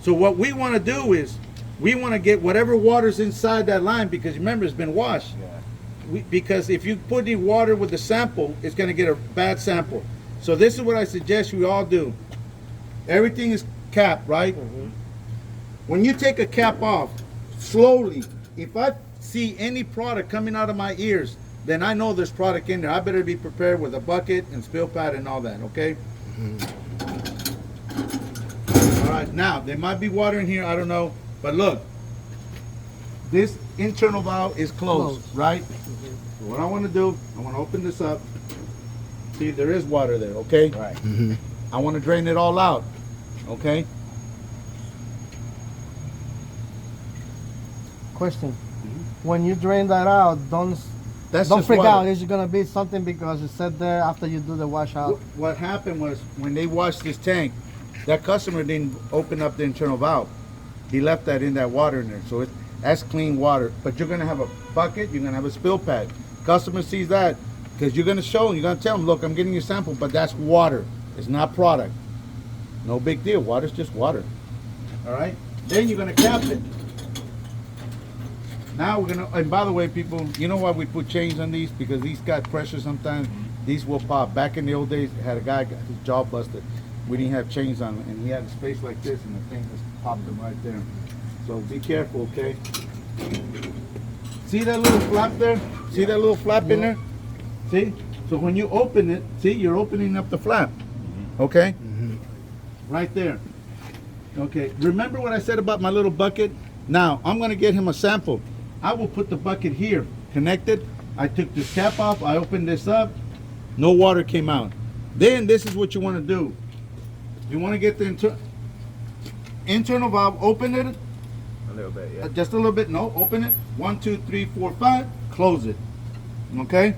So what we want to do is, we want to get whatever water's inside that line, because remember, it's been washed. Yeah. Because if you put any water with the sample, it's going to get a bad sample. So this is what I suggest we all do. Everything is capped, right? When you take a cap off, slowly, if I see any product coming out of my ears, then I know there's product in there. I better be prepared with a bucket and spill pad and all that, okay? All right, now, there might be water in here, I don't know. But look, this internal valve is closed, right? So what I want to do, I want to open this up. See, there is water there, okay? Right. I want to drain it all out, okay? Question. When you drain that out, don't That's don't just freak water. out. It's gonna be something because it said there after you do the washout. What happened was, when they washed this tank, that customer didn't open up the internal valve. He left that in that water in there, so that's clean water. But you're gonna have a bucket, you're gonna have a spill pad. Customer sees that, because you're gonna show them, you're gonna tell them, look, I'm getting your sample, but that's water. It's not product. No big deal. Water's just water. All right. Then you're gonna cap it. Now we're gonna. And by the way, people, you know why we put chains on these? Because these got pressure sometimes. These will pop. Back in the old days, had a guy got his jaw busted. We didn't have chains on, and he had a space like this, and the thing just popped him right there. So be careful, okay? See that little flap there? See that little flap in there? See? So when you open it, see, you're opening up the flap. Okay? Right there. Okay. Remember what I said about my little bucket? Now, I'm going to get him a sample. I will put the bucket here, connected. I took this cap off. I opened this up. No water came out. Then this is what you want to do. You want to get the internal valve, open it. A little bit, yeah. Just a little bit. No, open it. 1, 2, 3, 4, 5. Close it. Okay?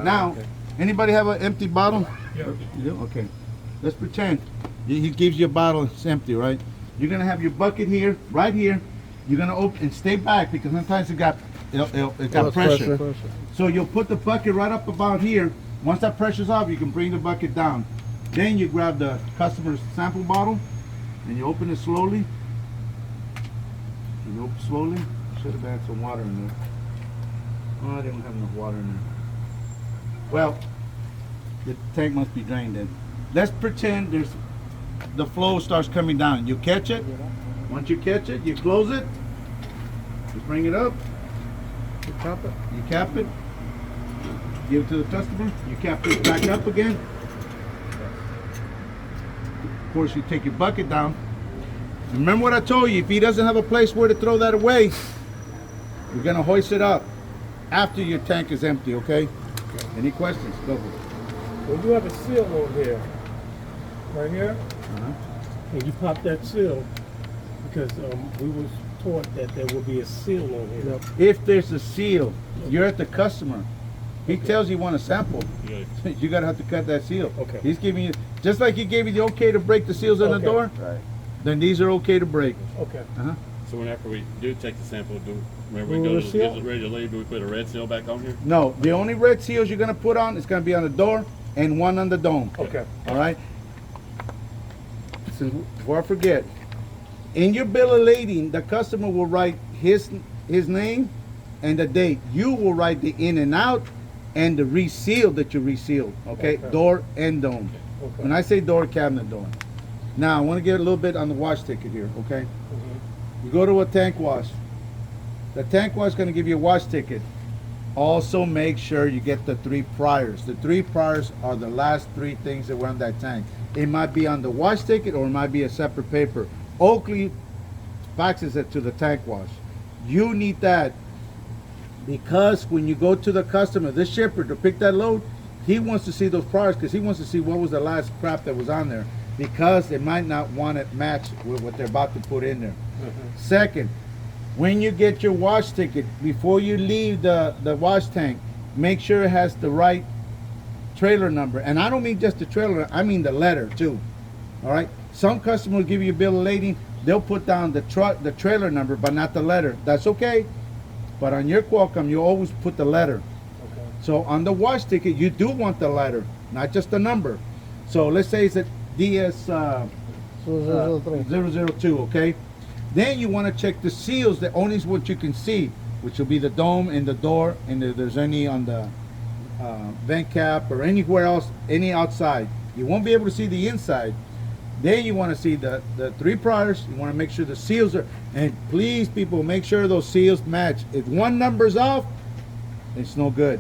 Now, okay. Anybody have an empty bottle? Yeah. You do? Okay. Let's pretend he gives you a bottle, it's empty, right? You're gonna have your bucket here, right here. You're gonna open and stay back, because sometimes it got pressure. So you'll put the bucket right up about here. Once that pressure's off, you can bring the bucket down. Then you grab the customer's sample bottle and you open it slowly. You open slowly. Should have had some water in there. Oh, I didn't have enough water in there. Well, the tank must be drained then. Let's pretend the flow starts coming down. You catch it. Once you catch it, you close it. You bring it up. You cap it. You cap it. Give it to the customer. You cap it back up again. Of course, you take your bucket down. Remember what I told you. If he doesn't have a place where to throw that away, you're gonna hoist it up after your tank is empty. Okay? Any questions? Go for it. Well, you have a seal on here, right here, and you pop that seal because we was taught that there will be a seal on here. If there's a seal, you're at the customer. He tells you want a sample. Yeah. You gotta have to cut that seal. Okay. He's giving you, just like he gave you the okay to break the seals on the Okay. door, Right. then these are okay to break. Okay. So whenever we do take the sample, whenever we Will go the to seal? get it ready to leave, do we put a red seal back on here? No, the only red seals you're gonna put on is gonna be on the door and one on the dome. Okay. All right. So before I forget, in your bill of lading, the customer will write his name and the date. You will write the in and out and the reseal that you resealed. Okay, Okay. door and dome. Okay. When I say door, cabinet door. Now I want to get a little bit on the wash ticket here. Okay. You go to a tank wash. The tank wash is going to give you a wash ticket. Also make sure you get the 3 priors. The 3 priors are the last 3 things that were on that tank. It might be on the wash ticket or it might be a separate paper. Oakley faxes it to the tank wash. You need that because when you go to the customer, the shipper, to pick that load, he wants to see those priors because he wants to see what was the last crap that was on there, because they might not want it matched with what they're about to put in there. Second, when you get your wash ticket, before you leave the wash tank, make sure it has the right trailer number. And I don't mean just the trailer, I mean the letter too. All right? Some customers give you a bill of lading, they'll put down the trailer number, but not the letter. That's okay. But on your Qualcomm, you always put the letter. Okay. So on the wash ticket, you do want the letter, not just the number. So let's say it's a DS So 003. 002, okay? Then you want to check the seals, the only what you can see, which will be the dome and the door, and if there's any on the vent cap or anywhere else, any outside. You won't be able to see the inside. Then you want to see the 3 priors. You want to make sure the seals are, and please people, make sure those seals match. If one number's off, it's no good.